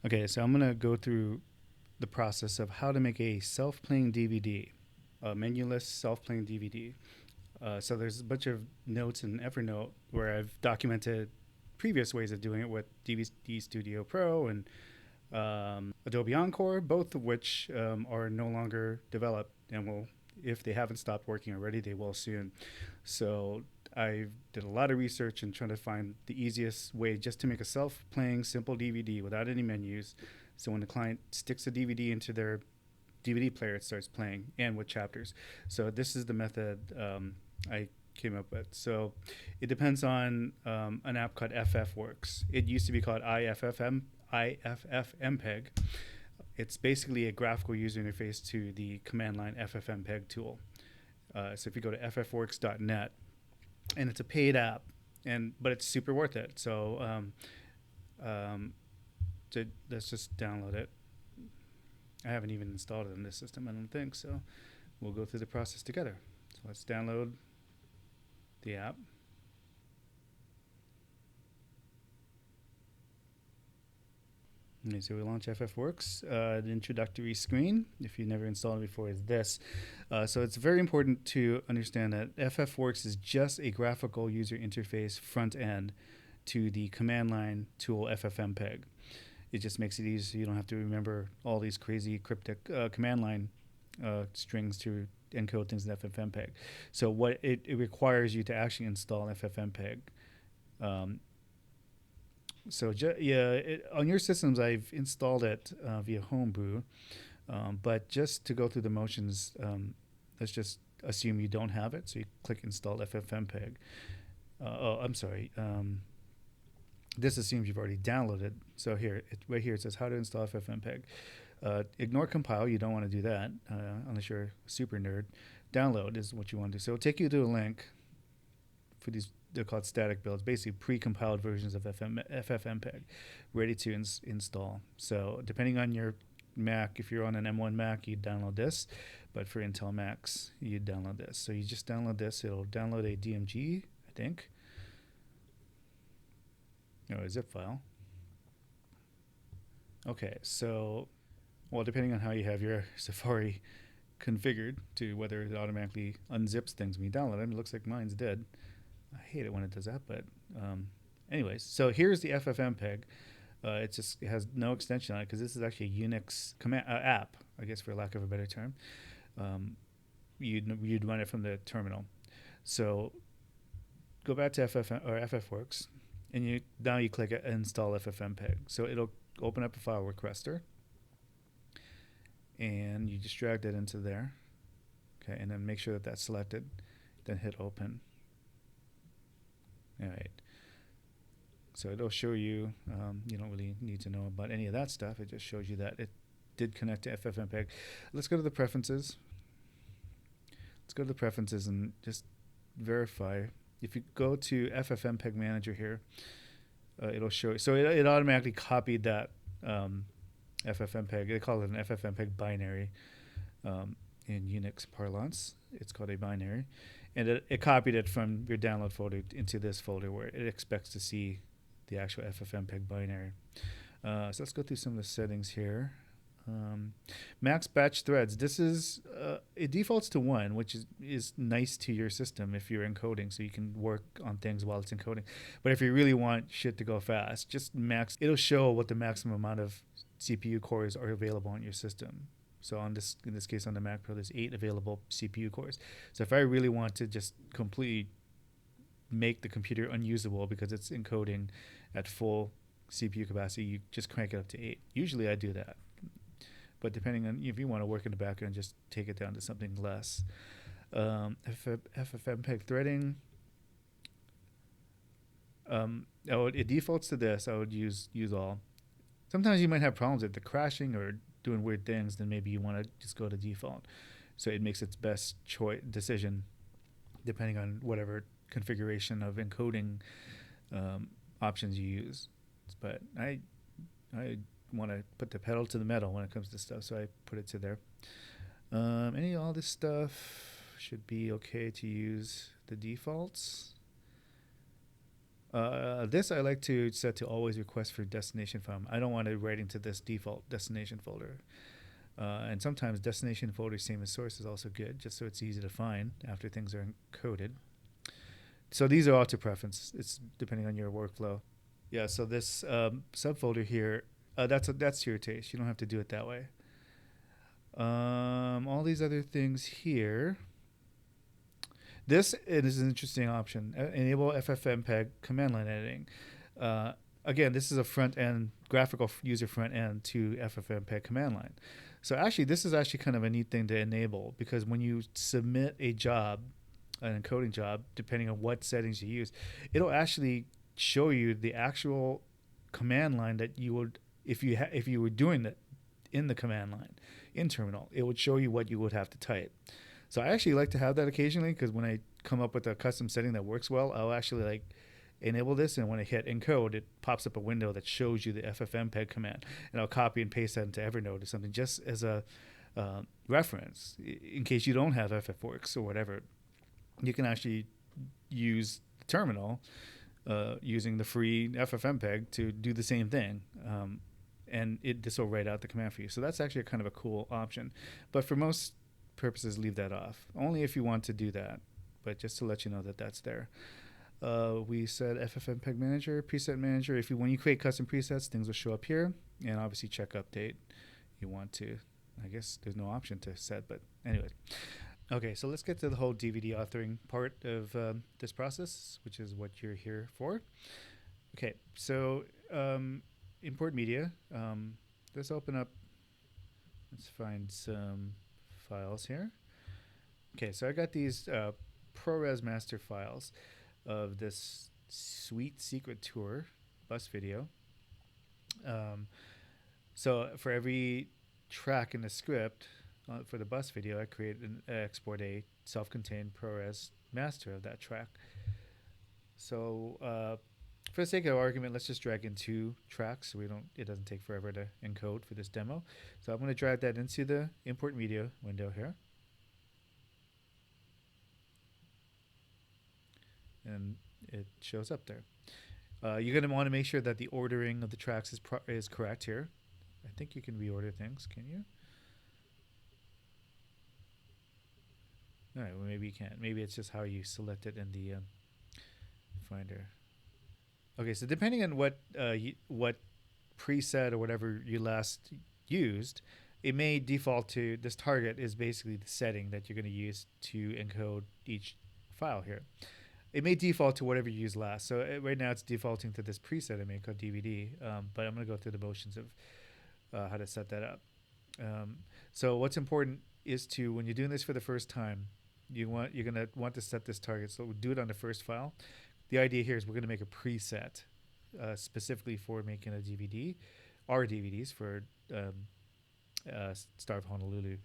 Okay, so I'm going to go through the process of how to make a self-playing DVD, a menuless self-playing DVD. So there's a bunch of notes in Evernote where I've documented previous ways of doing it with DVD Studio Pro and Adobe Encore, both of which are no longer developed and will, if they haven't stopped working already, they will soon. So I did a lot of research and trying to find the easiest way just to make a self-playing simple DVD without any menus. So when the client sticks a DVD into their DVD player, it starts playing, and with chapters. So this is the method I came up with. So it depends on an app called ffWorks. It used to be called iFFmpeg. It's basically a graphical user interface to the command line ffmpeg tool. So if you go to ffworks.net, and it's a paid app, but it's super worth it. So let's just download it. I haven't even installed it in this system, I don't think, so we'll go through the process together. So let's download the app. Okay, so we launch ffWorks. The introductory screen, if you never installed it before, is this. So it's very important to understand that ffWorks is just a graphical user interface front end to the command line tool ffmpeg. It just makes it easy so you don't have to remember all these crazy cryptic command line strings to encode things in ffmpeg. So what it requires you to actually install ffmpeg. On your systems, I've installed it via Homebrew, but just to go through the motions, let's just assume you don't have it. So you click Install ffmpeg. I'm sorry. This assumes you've already downloaded. So right here it says how to install ffmpeg. Ignore compile. You don't want to do that unless you're a super nerd. Download is what you want to do. So it'll take you to a link for these. They're called static builds, basically pre-compiled versions of ffmpeg, ready to install. So depending on your Mac, if you're on an M1 Mac, you download this, but for Intel Macs, you download this. So you just download this. It'll download a DMG, I think, or a zip file. Okay, so, well, depending on how you have your Safari configured to whether it automatically unzips things when you download them, it looks like mine's dead. I hate it when it does that, but anyways, so here's the ffmpeg. It has no extension on it because this is actually a Unix command app, I guess, for lack of a better term. You'd run it from the terminal. So go back to ffWorks, and now you click install ffmpeg. So it'll open up a file requester, and you just drag that into there. Okay, and then make sure that that's selected. Then hit open. All right. So it'll show you, you don't really need to know about any of that stuff. It just shows you that it did connect to ffmpeg. Let's go to the preferences. Let's go to the preferences and just verify. If you go to ffmpeg manager here, it'll show you. So it automatically copied that ffmpeg. They call it an ffmpeg binary in Unix parlance. It's called a binary. And it copied it from your download folder into this folder where it expects to see the actual ffmpeg binary. So let's go through some of the settings here. Max batch threads. This is it defaults to 1, which is nice to your system if you're encoding, so you can work on things while it's encoding. But if you really want shit to go fast, just max. It'll show what the maximum amount of CPU cores are available on your system. So in this case on the Mac Pro, there's 8 available CPU cores. So if I really want to just completely make the computer unusable because it's encoding at full CPU capacity, you just crank it up to 8. Usually I do that. But depending on if you want to work in the background, just take it down to something less. ffmpeg threading. It defaults to this. I would use all. Sometimes you might have problems with the crashing or doing weird things, then maybe you want to just go to default. So it makes its best decision depending on whatever configuration of encoding options you use. But I want to put the pedal to the metal when it comes to stuff, so I put it to there. All this stuff should be okay to use the defaults. This I like to set to always request for destination file. I don't want it right into this default destination folder. And sometimes destination folder same as source is also good, just so it's easy to find after things are encoded. So these are all to preference. It's depending on your workflow. Yeah. So this subfolder here, that's to your taste. You don't have to do it that way. All these other things here. This is an interesting option. Enable ffmpeg command line editing. Again, this is a front end graphical user front end to ffmpeg command line. So actually, this is actually kind of a neat thing to enable, because when you submit a job, an encoding job, depending on what settings you use, it'll actually show you the actual command line that you would, if you were doing that in the command line in terminal, it would show you what you would have to type. So I actually like to have that occasionally, because when I come up with a custom setting that works well, I'll actually like enable this, and when I hit encode, it pops up a window that shows you the ffmpeg command, and I'll copy and paste that into Evernote or something, just as a reference in case you don't have ffWorks or whatever. You can actually use the terminal using the free ffmpeg to do the same thing, and this will write out the command for you. So that's actually kind of a cool option, but for most purposes, leave that off. Only if you want to do that, but just to let you know that that's there. We said ffmpeg manager, preset manager. When you create custom presets, things will show up here, and obviously check update. You want to, I guess there's no option to set, but anyways. Okay, so let's get to the whole DVD authoring part of this process, which is what you're here for. Okay, so import media. Let's open up. Let's find some files here. Okay, so I got these ProRes master files of this sweet secret tour bus video. So for every track in the script for the bus video, I create and export a self-contained ProRes master of that track. So for the sake of argument, let's just drag in 2 tracks, so it doesn't take forever to encode for this demo. So I'm going to drag that into the import media window here. And it shows up there. You're going to want to make sure that the ordering of the tracks is correct here. I think you can reorder things, can you? All right, well, maybe you can't. Maybe it's just how you select it in the Finder. Okay, so depending on what preset or whatever you last used, it may default to this target is basically the setting that you're going to use to encode each file here. It may default to whatever you used last. So right now it's defaulting to this preset I made called DVD, but I'm going to go through the motions of how to set that up. So what's important is to, when you're doing this for the first time, you're going to want to set this target. So we'll do it on the first file. The idea here is we're going to make a preset specifically for making a DVD, our DVDs for Star of Honolulu.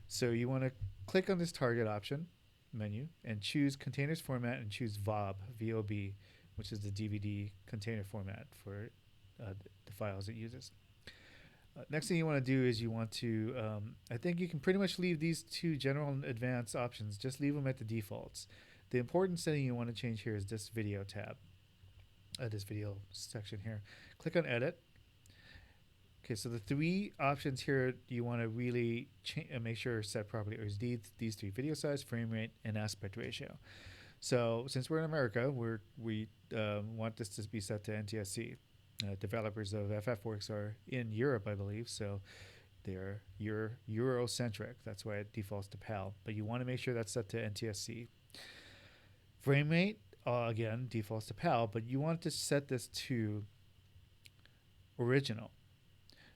So you want to click on this target option menu and choose containers format and choose VOB, VOB, which is the DVD container format for the files it uses. Next thing you want to do is you want to, I think you can pretty much leave these 2 general and advanced options, just leave them at the defaults. The important setting you want to change here is this video tab, this video section here. Click on edit. Okay, so the 3 options here you want to really make sure are set properly is these 3: video size, frame rate, and aspect ratio. So since we're in America, we want this to be set to NTSC. Developers of ffWorks are in Europe, I believe, so they're Eurocentric. That's why it defaults to PAL. But you want to make sure that's set to NTSC. Frame rate, again, defaults to PAL, but you want to set this to original.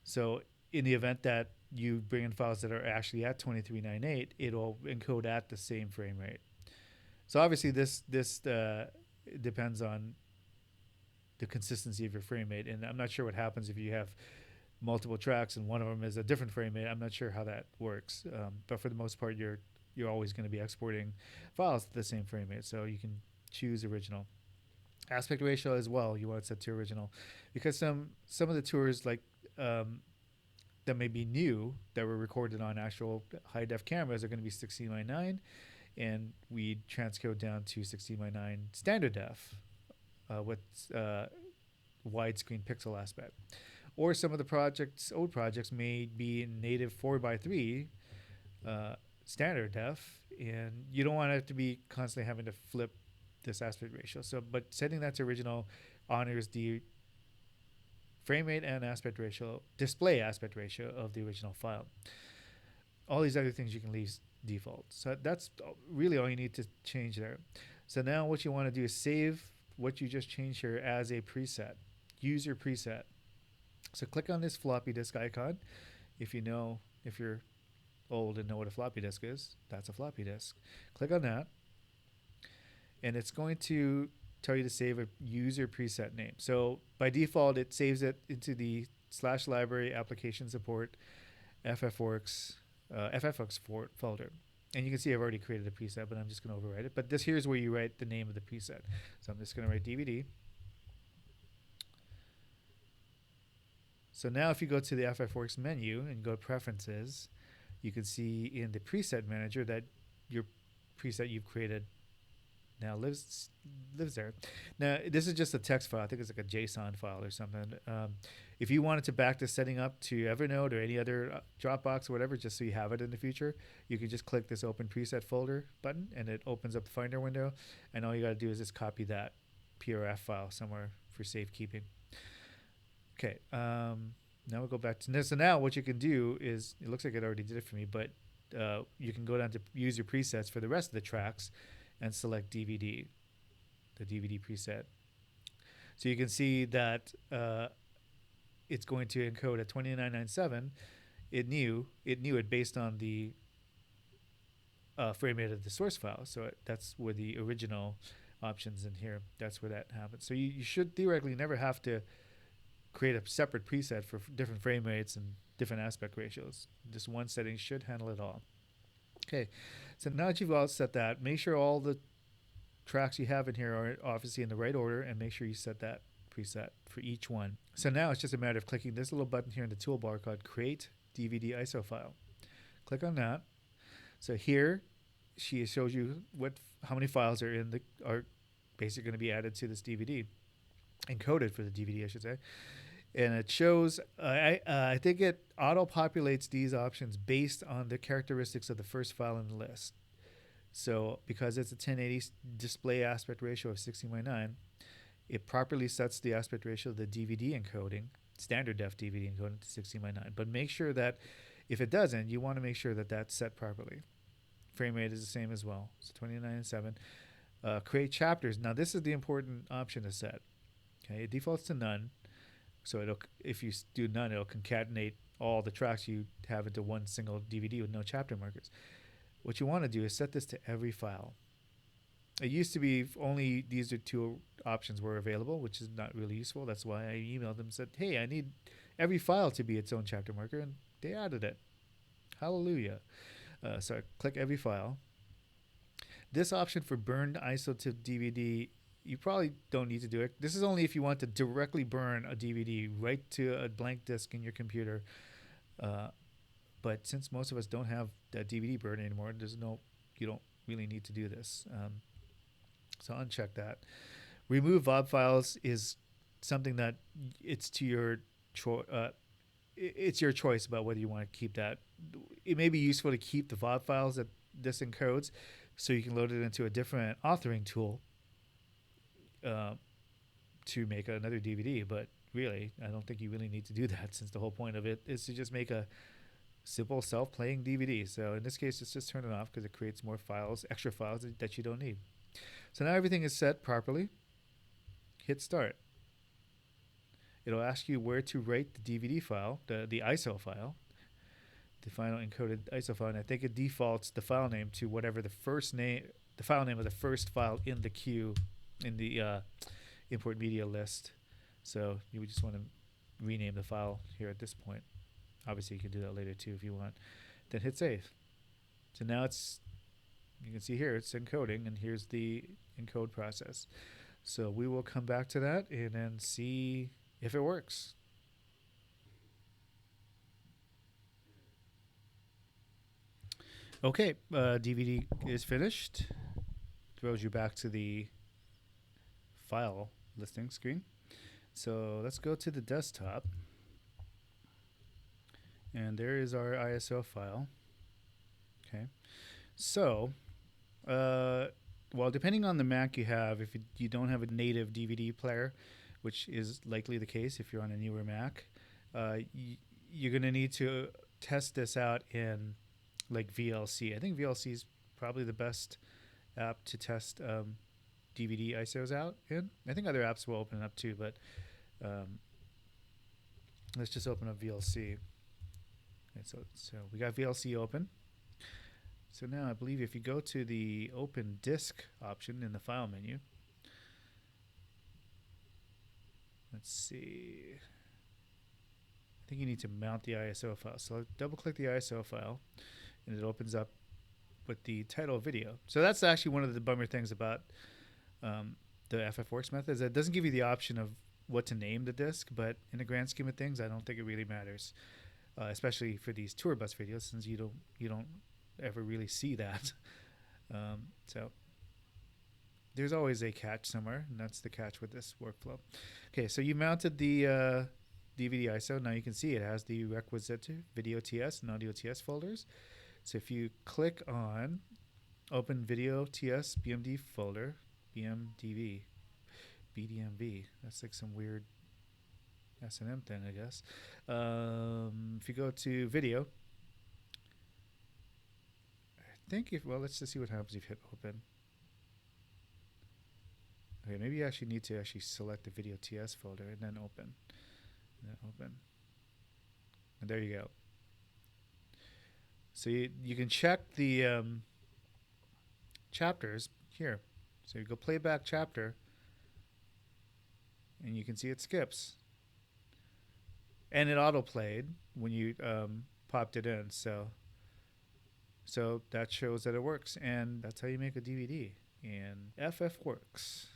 So in the event that you bring in files that are actually at 2398, it'll encode at the same frame rate. So obviously this depends on the consistency of your frame rate, and I'm not sure what happens if you have multiple tracks and one of them is a different frame rate. I'm not sure how that works, but for the most part, you're always going to be exporting files to the same frame rate, so you can choose original. Aspect ratio as well, you want it set to original, because some of the tours like that may be new that were recorded on actual high def cameras are going to be 16:9, and we transcode down to 16:9 standard def with widescreen pixel aspect. Or some of the old projects may be in native 4:3 standard def, and you don't want it to be constantly having to flip this aspect ratio. So, but setting that to original honors the frame rate and aspect ratio, display aspect ratio of the original file. All these other things you can leave default. So that's really all you need to change there. So now what you want to do is save what you just changed here as a preset. Use your preset. So click on this floppy disk icon. If you're old and know what a floppy disk is, that's a floppy disk. Click on that, and it's going to tell you to save a user preset name. So by default, it saves it into the /library application support ffWorks folder. And you can see I've already created a preset, but I'm just going to overwrite it. But here's where you write the name of the preset. So I'm just going to write DVD. So now if you go to the ffWorks menu and go to Preferences, you can see in the preset manager that your preset you've created now lives there. Now this is just a text file. I think it's like a JSON file or something. If you wanted to back this setting up to Evernote or any other Dropbox or whatever, just so you have it in the future, you can just click this Open Preset Folder button, and it opens up the Finder window. And all you got to do is just copy that PRF file somewhere for safekeeping. Okay. Now we'll go back to this. So now what you can do is, it looks like it already did it for me, but you can go down to use your presets for the rest of the tracks and select DVD, the DVD preset. So you can see that it's going to encode at 2997. It knew it based on the frame rate of the source file. So that's where the original options in here, that's where that happens. So you should theoretically never have to create a separate preset for different frame rates and different aspect ratios. Just one setting should handle it all. Okay, so now that you've all set that, make sure all the tracks you have in here are obviously in the right order, and make sure you set that preset for each one. So now it's just a matter of clicking this little button here in the toolbar called Create DVD ISO File. Click on that. So here she shows you how many files are basically going to be added to this DVD, encoded for the DVD, I should say. And it shows, I think it auto-populates these options based on the characteristics of the first file in the list. So because it's a 1080 display aspect ratio of 16:9, it properly sets the aspect ratio of the DVD encoding, standard def DVD encoding, to 16:9. But make sure that if it doesn't, you want to make sure that that's set properly. Frame rate is the same as well, so 29:7. Create chapters. Now this is the important option to set. Okay, it defaults to none. So if you do none, it'll concatenate all the tracks you have into one single DVD with no chapter markers. What you want to do is set this to every file. It used to be only these two options were available, which is not really useful. That's why I emailed them and said, hey, I need every file to be its own chapter marker, and they added it. Hallelujah. So I click every file. This option for burned ISO to DVD, you probably don't need to do it. This is only if you want to directly burn a DVD right to a blank disk in your computer. But since most of us don't have that DVD burn anymore, you don't really need to do this. So uncheck that. Remove VOB files is something that it's your choice about whether you want to keep that. It may be useful to keep the VOB files that this encodes, so you can load it into a different authoring tool to make another DVD. But really, I don't think you really need to do that, since the whole point of it is to just make a simple self-playing DVD. So in this case, let's just turn it off because it creates more files, extra files that you don't need. So now everything is set properly. Hit start. It'll ask you where to write the DVD file, the ISO file, the final encoded ISO file, and I think it defaults the file name to whatever the file name of the first file in the queue in the import media list. So you would just want to rename the file here at this point. Obviously, you can do that later too if you want. Then hit save. So now you can see here it's encoding, and here's the encode process. So we will come back to that and then see if it works. Okay, DVD is finished. Throws you back to the file listing screen. So let's go to the desktop. And there is our ISO file. Okay. So, well, depending on the Mac you have, if you don't have a native DVD player, which is likely the case if you're on a newer Mac, you're going to need to test this out in like VLC. I think VLC is probably the best app to test DVD ISOs out in. I think other apps will open it up too, but let's just open up VLC. Okay, so we got VLC open. So now I believe if you go to the open disk option in the file menu, let's see. I think you need to mount the ISO file. So double click the ISO file and it opens up with the title video. So that's actually one of the bummer things about the ffWorks method is that it doesn't give you the option of what to name the disk, but in the grand scheme of things, I don't think it really matters, especially for these tour bus videos, since you don't ever really see that. So there's always a catch somewhere, and that's the catch with this workflow. Okay, so you mounted the DVD ISO. Now you can see it has the requisite video TS and audio TS folders. So if you click on open video TS BMD folder, BMDV, BDMV, that's like some weird S&M thing, I guess. If you go to video, I think well, let's just see what happens if you hit open. Okay, maybe you actually need to actually select the video TS folder and then open. And then open. And there you go. So you can check the chapters here. So you go playback chapter, and you can see it skips. And it auto-played when you popped it in. So that shows that it works. And that's how you make a DVD in ffWorks.